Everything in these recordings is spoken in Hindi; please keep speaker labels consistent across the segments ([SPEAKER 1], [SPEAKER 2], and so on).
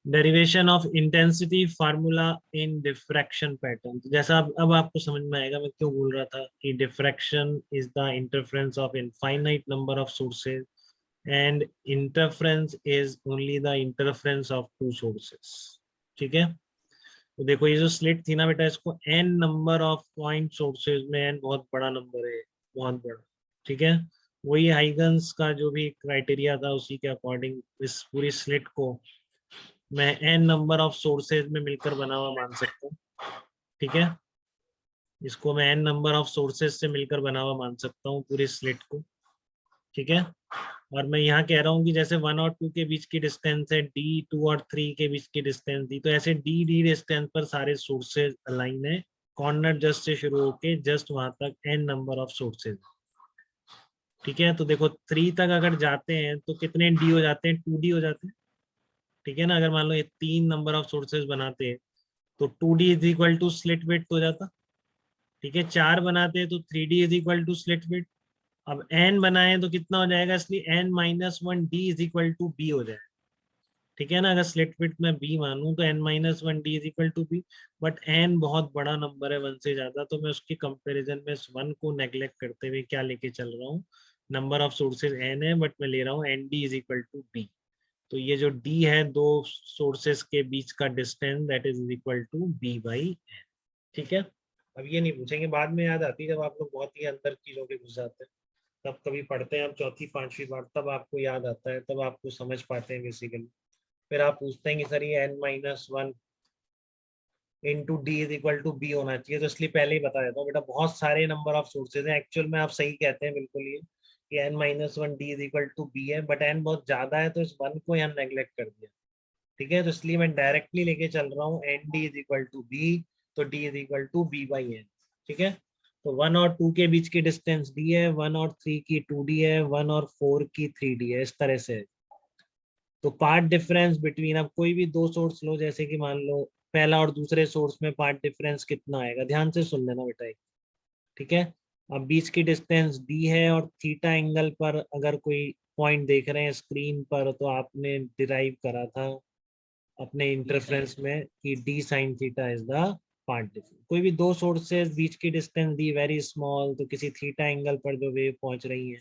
[SPEAKER 1] Derivation of intensity formula in diffraction pattern. जैसा अब आपको समझ में आएगा मैं क्यों बोल रहा था कि diffraction is the interference of infinite number of sources and interference is only the interference of two sources. ठीक है, तो देखो ये जो स्लिट थी ना बेटा, इसको n number of point sources में, एन बहुत बड़ा नंबर है, बहुत बड़ा। ठीक है, वही हाइगन्स का जो भी क्राइटेरिया था उसी के अकॉर्डिंग इस पूरी स्लिट को मैं एन नंबर ऑफ सोर्सेज में मिलकर बना हुआ मान सकता हूँ। ठीक है, इसको मैं एन नंबर ऑफ सोर्सेज से मिलकर बना हुआ मान सकता हूँ पूरी स्लिट को। ठीक है, और मैं यहाँ कह रहा हूँ कि जैसे 1 और 2 के बीच की डिस्टेंस है डी, 2 और 3 के बीच की डिस्टेंस दी, तो ऐसे डी डी डिस्टेंस पर सारे सोर्सेज अलाइन है, कॉर्नर जस्ट से शुरू होके जस्ट वहां तक एन नंबर ऑफ सोर्सेज। ठीक है, तो देखो 3 तक अगर जाते हैं तो कितने डी हो जाते हैं, 2D हो जाते हैं। ठीक है ना, अगर मान लो ये 3 नंबर ऑफ सोर्सेज बनाते हैं तो 2D is equal to slit width हो जाता। ठीक है, 4 बनाते हैं तो 3D is equal to slit width. अब n बनाए तो कितना हो जाएगा, इसलिए n-1 d is equal to b हो जाएगा। ठीक है ना, अगर स्लिट विड्थ में b मानूं तो n-1 d is equal to b, but n बहुत बड़ा नंबर है 1 से ज्यादा, तो मैं उसके कंपैरिजन में इस 1 को नेग्लेक्ट करते हुए क्या लेके चल रहा हूँ, नंबर ऑफ सोर्सेज n है बट मैं ले रहा हूँ nd is equal to b। तो ये जो d है दो सोर्सेज के बीच का distance, that is equal to b by n। ठीक है, अब ये नहीं पूछेंगे, बाद में याद आती है जब आप लोग बहुत ही अंदर चीजों के घुस जाते हैं, तब कभी पढ़ते हैं आप चौथी पांचवी बार, तब आपको याद आता है, तब आपको समझ पाते हैं बेसिकली। फिर आप पूछते हैं कि सर ये n-1 into d is equal to b होना चाहिए, तो इसलिए पहले ही बता देता हूँ बेटा, बहुत सारे नंबर ऑफ सोर्सेज हैं। एक्चुअल में आप सही कहते हैं बिल्कुल ये कि n-1 d is equal to b है, बट n बहुत ज्यादा है तो इस 1 को यहाँ नेग्लेक्ट कर दिया। ठीक है, तो इसलिए मैं डायरेक्टली लेके चल रहा हूँ n d is equal to b, तो d is equal to b by n. ठीक है, तो 1 और 2 के बीच की डिस्टेंस दी है, 1 और 3 की 2D है, 1 और 4 की 3D है, इस तरह से। तो पार्ट डिफरेंस बिटवीन, अब कोई भी दो सोर्स लो, जैसे कि मान लो पहला और दूसरे सोर्स में पार्ट डिफरेंस कितना आएगा, ध्यान से सुन लेना बेटा। ठीक है, अब बीच की डिस्टेंस डी है और थीटा एंगल पर अगर कोई पॉइंट देख रहे हैं स्क्रीन पर, तो आपने डिराइव करा था अपने इंटरफेरेंस में कि D sine theta is the path difference. कोई भी दो सोर्सेज बीच की डिस्टेंस दी वेरी स्मॉल, तो किसी थीटा एंगल पर जो वेव पहुंच रही है,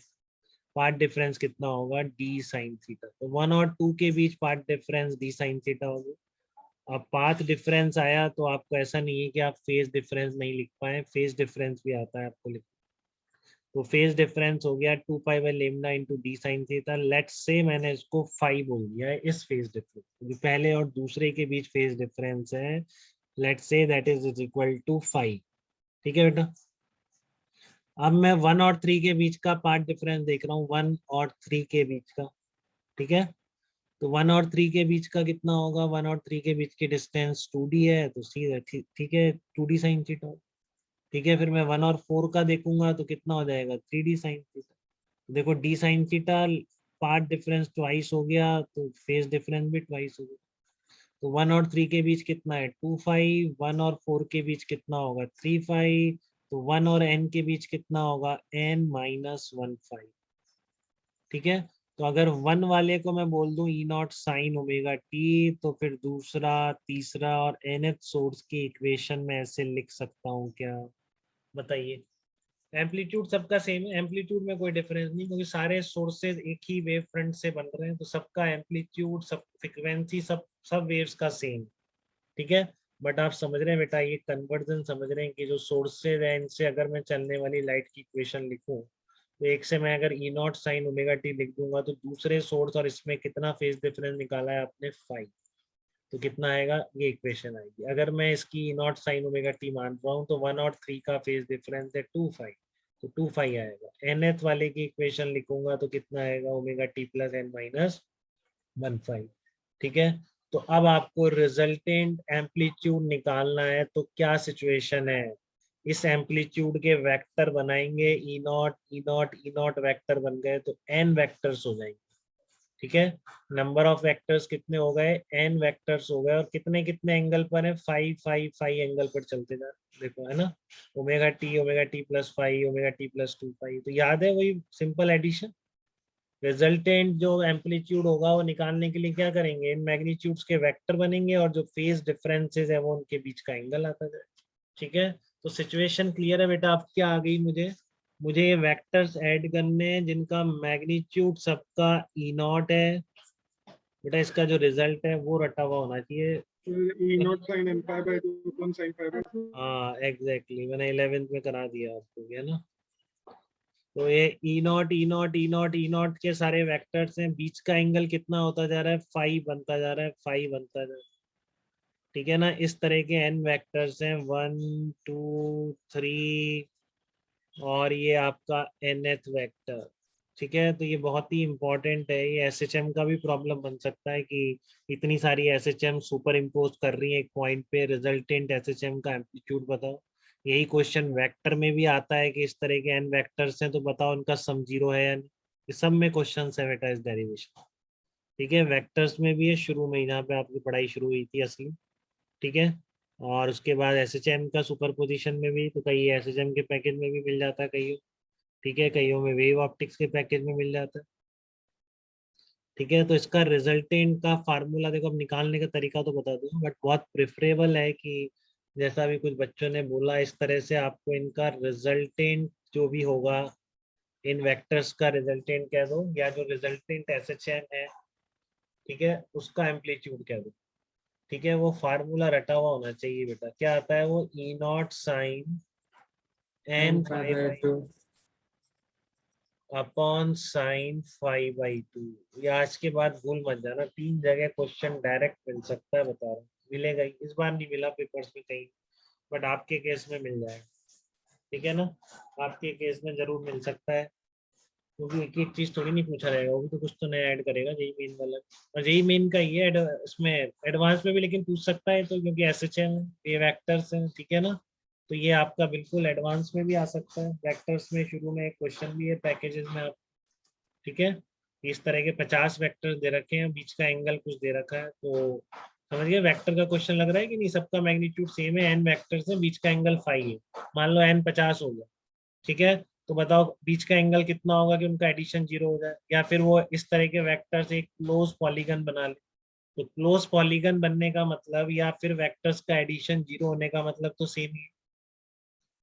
[SPEAKER 1] पार्ट डिफरेंस कितना होगा, डी साइन थीटा। तो 1 और 2 के बीच path difference d sine theta होगी। अब पाथ डिफरेंस आया तो आपको ऐसा नहीं है कि आप फेज डिफरेंस नहीं लिख पाए, फेज डिफरेंस भी आता है आपको लिख। तो फेज डिफरेंस हो गया 2 pi by lambda into D sine theta. Let's say मैंने इसको 5 बोल दिया है इस फेज डिफरेंस, जो पहले और दूसरे के बीच फेज डिफरेंस है, let's say that is equal to 5। ठीक है बेटा, अब मैं 1 और 3 के बीच का पार्ट डिफरेंस देख रहा हूँ, 1 और 3 के बीच का। ठीक है, तो 1 और 3 के बीच का कितना होगा, 1 और 3 के बीच की डिस्टेंस 2D है, तो सीधा ठीक है 2D साइन थीटा। ठीक है, फिर मैं 1 और 4 का देखूंगा तो कितना हो जाएगा, 3D साइन थीटा। देखो D sine theta path difference twice हो गया, तो फेज डिफरेंस भी ट्वाइस हो गया। तो 1 और 3 के बीच कितना है, 2-5, 1 और 4 के बीच कितना होगा, 3-5, तो 1 और n के बीच कितना होगा, n-1 5। ठीक है, तो अगर 1 वाले को मैं बोल दूं ई नॉट साइन ओमेगा टी, तो फिर दूसरा तीसरा और nth सोर्स की इक्वेशन में ऐसे लिख सकता हूँ क्या, बताइए। एम्पलीट्यूड सबका सेम है, एम्पलीट्यूड में कोई डिफरेंस नहीं, क्योंकि सारे सोर्सेज एक ही वेव फ्रंट से बन रहे हैं, तो सबका एम्पलीट्यूड, सब फ्रीक्वेंसी, सब वेव्स का सेम। ठीक है, बट आप समझ रहे हैं बेटा, ये कन्वर्जन समझ रहे हैं कि जो सोर्सेज है इनसे अगर मैं चलने वाली लाइट की इक्वेशन लिखूं, तो एक से मैं अगर ई नॉट साइन ओमेगा टी लिख दूंगा, तो दूसरे सोर्स और इसमें कितना फेज डिफरेंस निकाला है आपने, 5, तो कितना आएगा, ये इक्वेशन आएगी। अगर मैं इसकी नॉट साइन ओमेगा टी मान रहा हूँ, तो 1 और 3 का फेज डिफरेंस है 2-5, तो 2-5 आएगा। nth वाले की इक्वेशन लिखूंगा तो कितना आएगा, ओमेगा टी प्लस n-1/5। ठीक है, तो अब आपको रिजल्टेंट एम्पलीट्यूड निकालना है, तो क्या सिचुएशन है, इस एम्पलीट्यूड के वेक्टर बनाएंगे, E nought E nought E nought vector बन गए तो n वेक्टर्स हो जाएंगे। ठीक है, नंबर ऑफ वेक्टर्स कितने हो गए, n वेक्टर्स हो गए, और कितने कितने एंगल पर है, 5-5-5 एंगल पर चलते जा, देखो है ना, omega T plus 5, omega T plus 2 5। तो याद है वही सिंपल एडिशन, रिजल्टेंट जो एम्पलीट्यूड होगा वो निकालने के लिए क्या करेंगे, इन मैग्नीट्यूड्स के वेक्टर बनेंगे और जो फेज डिफरेंसेस है वो उनके बीच का एंगल आता है। ठीक है, तो सिचुएशन क्लियर है बेटा। अब क्या आ गई, मुझे ये वेक्टर्स ऐड करने हैं जिनका मैग्नीट्यूड सबका ई नॉट है। बेटा इसका जो रिजल्ट है वो रटा हुआ होना चाहिए।
[SPEAKER 2] E nought sine n pi by 2 upon sine pi by 2।
[SPEAKER 1] हाँ एग्जैक्टली, मैंने 11th में करा दिया आपको, क्या ना। तो ये E nought E nought E nought E nought के सारे वेक्टर्स हैं, बीच का एंगल कितना होता जा रहा है, 5 बनता जा रहा है, 5 बनता जा रहा है। ठीक है ना, इस तरह के एन वेक्टर्स हैं, 1 2 3 और ये आपका nth वेक्टर। ठीक है, तो ये बहुत ही इंपॉर्टेंट है, ये एसएचएम का भी प्रॉब्लम बन सकता है कि इतनी सारी एसएचएम सुपर इम्पोज कर रही है एक पॉइंट पे, रिजल्टेंट एसएचएम का एम्पलीट्यूड बताओ। यही क्वेश्चन वेक्टर में भी आता है कि इस तरह के एन वेक्टर्स हैं तो बताओ उनका सम 0 है या नहीं। ये सब में क्वेश्चन है बेटा इस डेरिवेशन। ठीक है, वेक्टर्स में भी है शुरू में, जहाँ पे आपकी पढ़ाई शुरू हुई थी असली। ठीक है, और उसके बाद एसएचएम का सुपर पोजिशन में भी, तो कई एसएचएम के पैकेज में भी मिल जाता है कई। ठीक है, कईयों में वेव ऑप्टिक्स के पैकेज में मिल जाता है। ठीक है, तो इसका रिजल्टेंट का फार्मूला देखो, अब निकालने का तरीका तो बता दूं, बट बहुत प्रेफरेबल है कि जैसा भी कुछ बच्चों ने बोला इस तरह से आपको इनका रिजल्टेंट जो भी होगा, इन वेक्टर्स का रिजल्टेंट कह दो, या जो रिजल्टेंट एसएचएम है, ठीक है, उसका एम्पलीट्यूड कह दो। ठीक है, वो फार्मूला रटा हुआ होना चाहिए बेटा। क्या आता है वो, E nought sine
[SPEAKER 2] n
[SPEAKER 1] n
[SPEAKER 2] pi
[SPEAKER 1] five
[SPEAKER 2] by 2
[SPEAKER 1] upon sine 5/2। ये आज के बाद भूल मत जाना, 3 जगह क्वेश्चन डायरेक्ट मिल सकता है, बता रहा हूँ। मिलेगा ही, इस बार नहीं मिला पेपर्स में कहीं, बट आपके केस में मिल जाएगा। ठीक है ना, आपके केस में जरूर मिल सकता है, क्योंकि एक एक चीज थोड़ी नहीं पूछा रहेगा, वो भी तो कुछ तो नया ऐड करेगा जेई मेन वाला। और जेई मेन का ये इसमें एडवांस में भी लेकिन पूछ सकता है, तो क्योंकि एसएचएम ये वेक्टर्स हैं। ठीक है ना, तो ये आपका बिल्कुल एडवांस में भी आ सकता है। वेक्टर्स में शुरू में एक क्वेश्चन भी है पैकेजेस में आप। ठीक है, इस तरह के 50 वेक्टर्स दे रखे हैं, बीच का एंगल कुछ दे रखा है, तो समझिए वेक्टर का क्वेश्चन लग रहा है कि नहीं, सबका मैग्नीट्यूड सेम है, एन वेक्टर्स है, बीच का एंगल 5 है, मान लो एन 50 हो गया। ठीक है, तो बताओ बीच का एंगल कितना होगा कि उनका एडिशन 0 हो जाए, या फिर वो इस तरह के वेक्टर्स एक क्लोज पॉलीगन बना ले। तो क्लोज पॉलीगन बनने का मतलब, या फिर वेक्टर्स का एडिशन 0 होने का मतलब तो सेम ही है।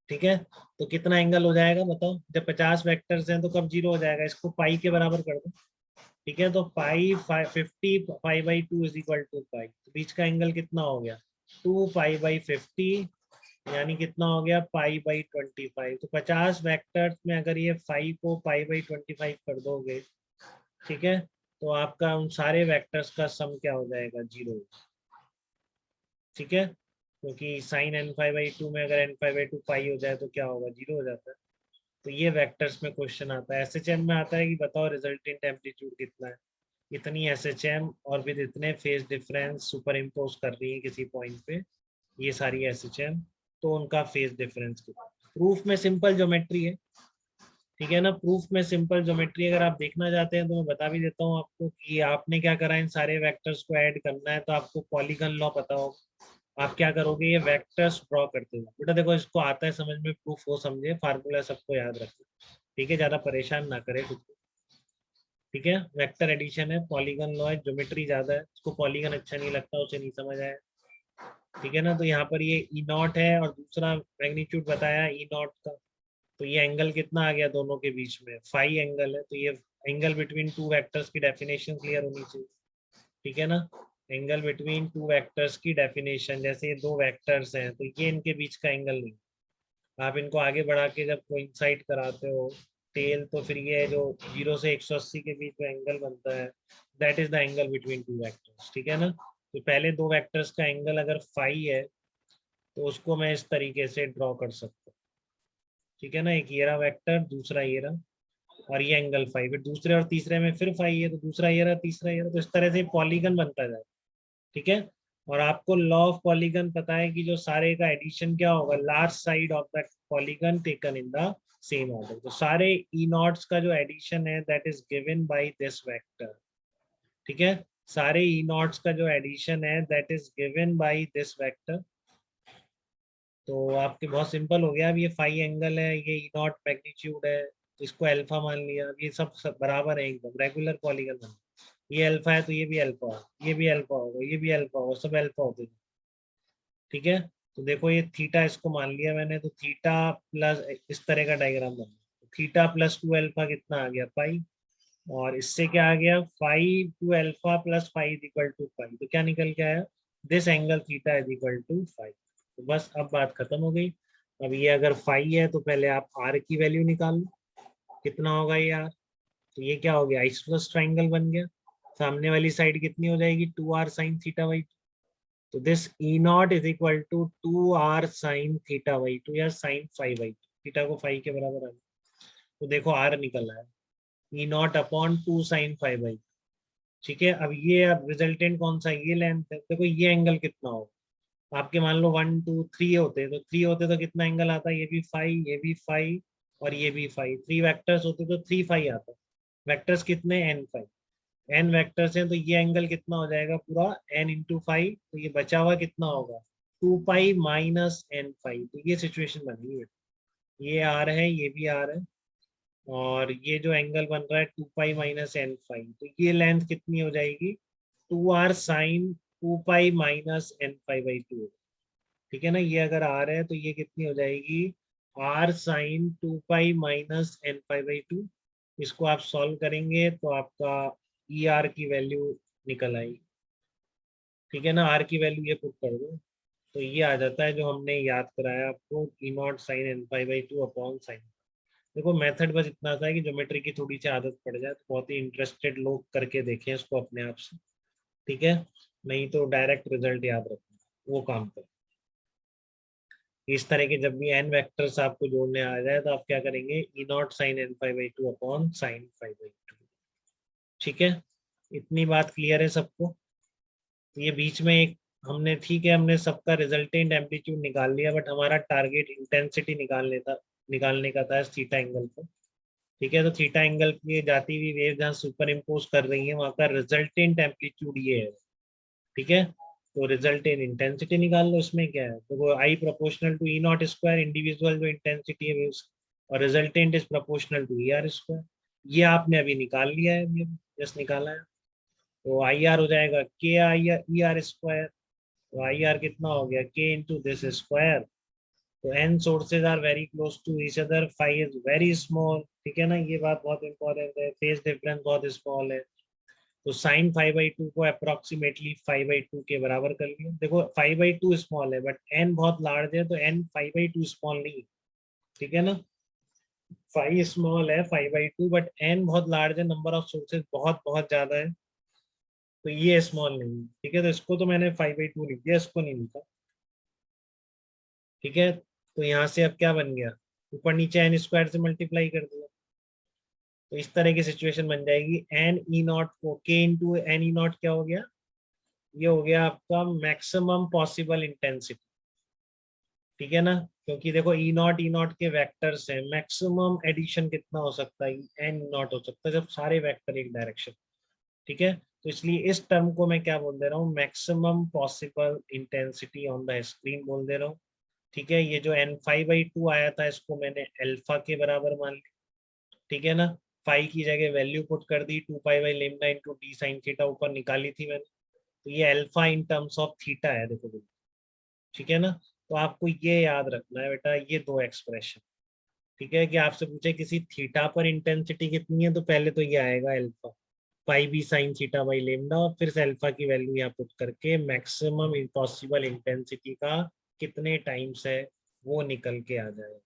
[SPEAKER 1] ठीक है, तो कितना एंगल हो जाएगा बताओ, जब 50 वेक्टर्स हैं तो कब 0 हो जाएगा, इसको पाई के बराबर कर दो। ठीक है, तो पाई 50 5/2 इज इक्वल टू पाई, तो बीच का एंगल कितना हो गया, 2 पाई/50, यानी कितना हो गया, पाई/25। तो 50 वेक्टर्स में अगर ये 5 को पाई/25 कर दोगे, ठीक है, तो आपका उन सारे वेक्टर्स का सम क्या हो जाएगा, 0। ठीक है, क्योंकि साइन n5/2 में अगर n5/2 पाई हो जाए तो क्या होगा, 0 हो जाता है। तो ये वेक्टर्स में क्वेश्चन आता है। एसएचएम में आता है कि बताओ रिजल्टेंट एम्पलीट्यूड कितना है, इतनी एसएचएम और विद इतने फेज डिफरेंस सुपर इम्पोज कर रही है किसी पॉइंट पे, ये सारी एसएचएम, तो उनका फेज डिफरेंस कितना। प्रूफ में सिंपल ज्योमेट्री है। ठीक है ना, प्रूफ में सिंपल ज्योमेट्री अगर आप देखना चाहते हैं तो मैं बता भी देता हूँ आपको कि आपने क्या करा, इन सारे वेक्टर्स को ऐड करना है, तो आपको पॉलीगन लॉ पता होगा। आप क्या करोगे, ये वेक्टर्स ड्रॉ करते हो बेटा, देखो इसको आता है समझ में, प्रूफ वो समझे, फार्मूला सबको याद रखें। ठीक है, ज्यादा परेशान ना करे खुद को। ठीक है, वेक्टर एडिशन है, पॉलीगन लॉ है, ज्योमेट्री ज्यादा है, उसको पॉलीगन अच्छा नहीं लगता, उसे नहीं समझ आया। ठीक है ना, तो यहाँ पर ये ई नॉट है और दूसरा मैग्नीट्यूड बताया ई नॉट का, तो ये एंगल कितना आ गया दोनों के बीच में, 5 एंगल है, तो ये एंगल बिटवीन टू वेक्टर्स की डेफिनेशन क्लियर होनी चाहिए। ठीक है ना, एंगल बिटवीन टू वेक्टर्स की डेफिनेशन, जैसे ये दो वेक्टर्स हैं तो ये इनके बीच का एंगल नहीं, आप इनको आगे बढ़ा के जब कोइंसाइड कराते हो टेल, तो फिर ये जो 0 से 180 के बीच में एंगल बनता है, that is the angle between two vectors. ठीक है ना, तो पहले दो वेक्टर्स का एंगल अगर 5 है तो उसको मैं इस तरीके से ड्रॉ कर सकता हूँ। ठीक है ना, एक ये रहा वेक्टर, दूसरा ये रहा, और ये एंगल 5, फिर दूसरे और तीसरे में फिर 5 है, तो दूसरा ये रहा, तीसरा ये रहा, तो इस तरह से पॉलीगन बनता जाए। ठीक है, और आपको लॉ ऑफ पॉलीगन पता है कि जो सारे का एडिशन क्या होगा, large side of that polygon taken in the same order, तो सारे ई नॉट्स का जो एडिशन है that is given by this vector. ठीक है, सारे ई नॉट्स का जो एडिशन है that is given by this vector. तो आपके बहुत सिंपल हो गया, अब ये 5 एंगल है, ये ई नॉट मैग्नीट्यूड है, इसको अल्फा मान लिया, ये सब बराबर है एकदम रेगुलर पॉलीगन बना। ये अल्फा है तो ये भी अल्फा होगा, ये भी अल्फा होगा, ये भी अल्फा होगा, सब अल्फा होते हैं। ठीक है, तो देखो ये थीटा इसको मान लिया मैंने, तो थीटा प्लस इस तरह का डायग्राम बना, थीटा प्लस 2 अल्फा कितना आ गया पाई, और इससे क्या आ गया 5 2 अल्फा प्लस 5 = 5, तो क्या निकल के आया दिस एंगल थीटा = 5। तो बस अब बात खत्म हो गई। अब ये अगर 5 है तो पहले आप आर की वैल्यू निकाल लो, कितना होगा ये आर, तो ये क्या हो गया आइसोसलेस ट्राइंगल बन गया। सामने वाली साइड कितनी हो जाएगी 2r sin θ/2, तो this E not = 2r sin θ/2 या sin phi/2, थीटा को फाई के बराबर आ गया। तो देखो आर निकल आया ई नॉट अपॉन 2 sin phi/2। ठीक है, अब ये अब रिजल्टेंट कौन सा है, ये लेंथ है, देखो ये एंगल कितना होगा, आपके मान लो 1 2 3 होते तो 3 होते तो कितना एंगल आता, ये भी 5, ये भी 5 और ये भी 5, 3 वेक्टर्स होते तो 3 5 आता। वेक्टर्स कितने n5, n वेक्टर्स हैं, तो ये एंगल कितना हो जाएगा पूरा n × 5, तो ये बचा हुआ कितना होगा 2π माइनस n5। तो ये सिचुएशन बनी है, ये आर है, ये भी आर है, और ये जो एंगल बन रहा है 2π माइनस n5, तो ये लेंथ कितनी हो जाएगी 2r sin 2π माइनस n5/2। ठीक है ना, ये अगर आर है तो ये कितनी हो जाएगी r sin 2π माइनस n5/2। इसको आप सॉल्व करेंगे तो आपका ई आर की वैल्यू निकल आएगी। ठीक है ना, आर की वैल्यू ये पुट कर दो, तो ये आ जाता है जो हमने याद कराया आपको E nought sine n5/2 upon sine. देखो मेथड बस इतना था कि ज्योमेट्री की थोड़ी सी आदत पड़ जाए तो बहुत ही इंटरेस्टेड लोग करके देखें इसको अपने आप से। ठीक है, नहीं तो डायरेक्ट रिजल्ट याद रखना, वो काम करें। इस तरह के जब भी एन वेक्टर्स आपको जोड़ने आ जाए तो आप क्या करेंगे E nought sine n5/2 upon sine 5/2। ठीक है, इतनी बात क्लियर है सबको। ये बीच में एक हमने, ठीक है हमने सबका रिजल्टेंट एम्पलीट्यूड निकाल लिया, बट हमारा टारगेट इंटेंसिटी निकालने का था थीटा एंगल को। ठीक है, तो थीटा एंगल की जाती हुई वेव जहाँ सुपर इम्पोज कर रही है वहां का रिजल्टेंट एम्पलीट्यूड ये है। ठीक है, तो रिजल्टेंट इंटेंसिटी निकाल लो, इसमें क्या है, तो वो I proportional to E naught square individual जो इंटेंसिटी है वेव्स, और resultant is proportional to E R square. ये आपने अभी निकाल लिया है, जस्ट निकाला है, तो आई आर हो जाएगा के आई ई आर स्क्वायर, तो आई आर कितना हो गया के इंटू दिस स्क्वायर। तो n sources are very close to each other, phi is very small. ठीक है ना, ये बात बहुत इंपॉर्टेंट है, फेज डिफरेंस बहुत स्मॉल है। तो साइन 5/2 को अप्रोक्सीमेटली 5/2 के बराबर कर लिया। देखो 5/2 स्मॉल है बट एन बहुत लार्ज है, तो एन 5/2 स्मॉल नहीं है। ठीक है ना, 5 स्मॉल है 5/2, बट एन बहुत लार्ज है, नंबर ऑफ सोर्सेज बहुत बहुत ज्यादा है, तो ये स्मॉल नहीं है। ठीक है, तो इसको तो मैंने 5/2 लिख दिया, इसको नहीं लिखा। ठीक है, तो यहाँ से अब क्या बन गया, ऊपर नीचे एन स्क्वायर से मल्टीप्लाई कर दिया, तो इस तरह की सिचुएशन बन जाएगी एन ई नॉट को के इंटू एन ई नॉट क्या हो गया, ये हो गया आपका मैक्सिमम पॉसिबल इंटेंसिटी। ठीक है ना, क्योंकि देखो ई नॉट के वेक्टर्स हैं, मैक्सिमम एडिशन कितना हो सकता है एन ई नॉट हो सकता है जब सारे वेक्टर एक डायरेक्शन। ठीक है, तो इसलिए इस टर्म को मैं क्या बोल दे रहा हूँ maximum possible intensity on the screen बोल दे रहा हूँ। ठीक है, ये जो n5/2 आया था इसको मैंने अल्फा के बराबर मान लिया। ठीक है ना, फाई की जगह वैल्यू पुट कर दी 2π/λ इंटू डी साइन थीटा ऊपर निकाली थी मैंने, तो ये alpha in terms of theta है देखो। ठीक है ना, तो आपको ये याद रखना है बेटा, ये दो एक्सप्रेशन। ठीक है, कि आपसे पूछे किसी थीटा पर इंटेंसिटी कितनी है, तो पहले तो ये आएगा अल्फा पाई बी साइन θ/λ, और फिर से अल्फा की वैल्यू यहाँ पुट करके मैक्सिमम पॉसिबल इंटेंसिटी का कितने टाइम्स है वो निकल के आ जाएगा।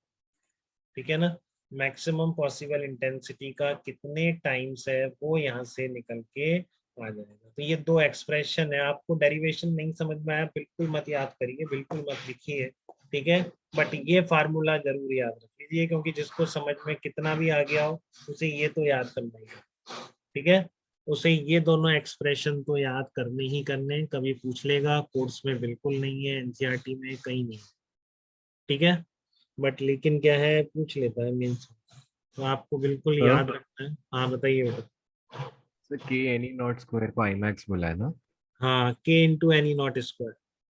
[SPEAKER 1] ठीक है ना, मैक्सिमम पॉसिबल इंटेंसिटी का कितने टाइम्स है वो यहाँ से निकल के आ जाएगा। तो ये दो एक्सप्रेशन है, आपको डेरिवेशन नहीं समझ में आया बिल्कुल मत याद करिए, बिल्कुल मत लिखिए। ठीक है, बट ये फार्मूला जरूर याद रख लीजिए, क्योंकि जिसको समझ में कितना भी आ गया हो उसे ये तो याद करना ही है। ठीक है, उसे ये दोनों एक्सप्रेशन तो याद करने ही करने, कभी पूछ लेगा कोर्स में बिल्कुल नहीं है, एनसीईआरटी में कहीं नहीं। ठीक है, बट लेकिन क्या है पूछ लेता है मीन्स, तो आपको बिल्कुल
[SPEAKER 3] सर
[SPEAKER 1] याद रखना है। हाँ बताइए बेटा।
[SPEAKER 3] सर के एनी नॉट स्क्वायर को आई मैक्स बोला है ना?
[SPEAKER 1] हाँ के इंटू एनी नॉट स्क्वायर।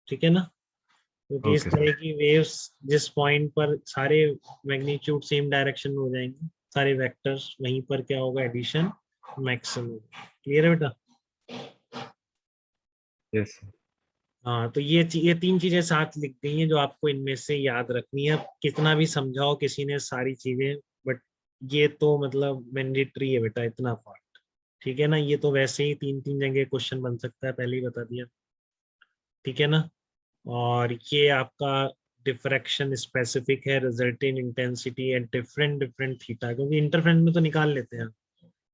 [SPEAKER 1] ठीक है ना, क्योंकि इस
[SPEAKER 3] ओके
[SPEAKER 1] तरह
[SPEAKER 3] सर।
[SPEAKER 1] की वेव्स जिस पॉइंट पर सारे मैग्नीट्यूड सेम डायरेक्शन में हो जाएंगे सारे वेक्टर्स, वहीं पर क्या होगा, एडिशन मैक्सिमम। क्लियर है बेटा?
[SPEAKER 3] यस।
[SPEAKER 1] हाँ, तो ये तीन चीजें साथ लिख गई हैं जो आपको इनमें से याद रखनी है। कितना भी समझाओ किसी ने सारी चीजें, बट ये तो मतलब मैंडेटरी है बेटा, इतना पार्ट। ठीक है ना? ये तो वैसे ही तीन तीन जगह क्वेश्चन बन सकता है, पहले ही बता दिया। ठीक है ना? और ये आपका डिफ्रैक्शन स्पेसिफिक है, resulting intensity and different different theta, क्योंकि इंटरफेरेंस में तो निकाल लेते हैं।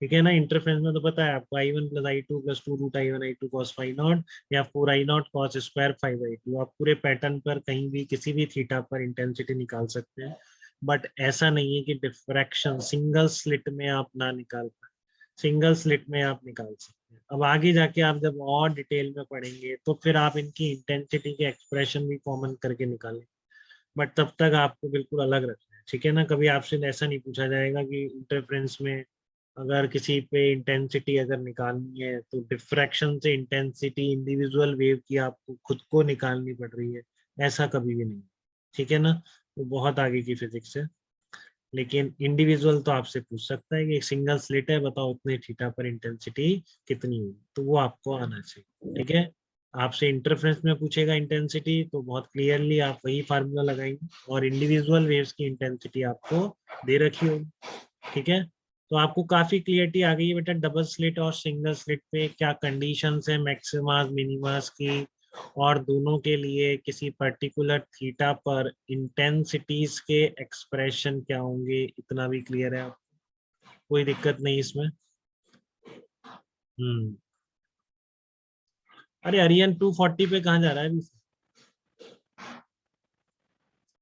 [SPEAKER 1] ठीक है ना? इंटरफेरेंस में तो पता है आपको, I1 + I2 + 2 √ I1 I2 cos phi not या 4 I0 cos स्क्वायर 5 I2। आप पूरे पैटर्न पर कहीं भी किसी भी थीटा पर इंटेंसिटी निकाल सकते हैं। बट ऐसा नहीं है कि डिफ्रैक्शन सिंगल स्लिट में आप ना निकाल पाए, सिंगल स्लिट में आप निकाल सकते हैं। अब आगे जाके आप जब और डिटेल में पढ़ेंगे तो फिर आप इनकी इंटेंसिटी के एक्सप्रेशन भी कॉमन करके निकालें, बट तब तक आपको बिल्कुल अलग रखना है। ठीक है ना? कभी आपसे ऐसा नहीं पूछा जाएगा कि इंटरफेरेंस में अगर किसी पे इंटेंसिटी अगर निकालनी है तो डिफ्रैक्शन से इंटेंसिटी इंडिविजुअल वेव की आपको खुद को निकालनी पड़ रही है, ऐसा कभी भी नहीं। ठीक है ना? वो बहुत आगे की फिजिक्स है। लेकिन इंडिविजुअल तो आपसे पूछ सकता है कि एक सिंगल स्लिट है, बताओ इतने थीटा पर इंटेंसिटी कितनी होगी, तो वो आपको आना चाहिए। ठीक है? आपसे इंटरफेरेंस में पूछेगा इंटेंसिटी तो बहुत क्लियरली आप वही फार्मूला लगाएंगे, और इंडिविजुअल वेव्स की इंटेंसिटी आपको दे रखी होगी। ठीक है? तो आपको काफी क्लियरिटी आ गई है बेटा डबल स्लिट और सिंगल स्लिट पे क्या कंडीशंस है मैक्सिमास मिनिमास की, और दोनों के लिए किसी पर्टिकुलर थीटा पर इंटेंसिटीज के एक्सप्रेशन क्या होंगे, इतना भी क्लियर है आपको? कोई दिक्कत नहीं इसमें? हम्म। अरे अरियन 240 पे कहाँ जा रहा है अभी?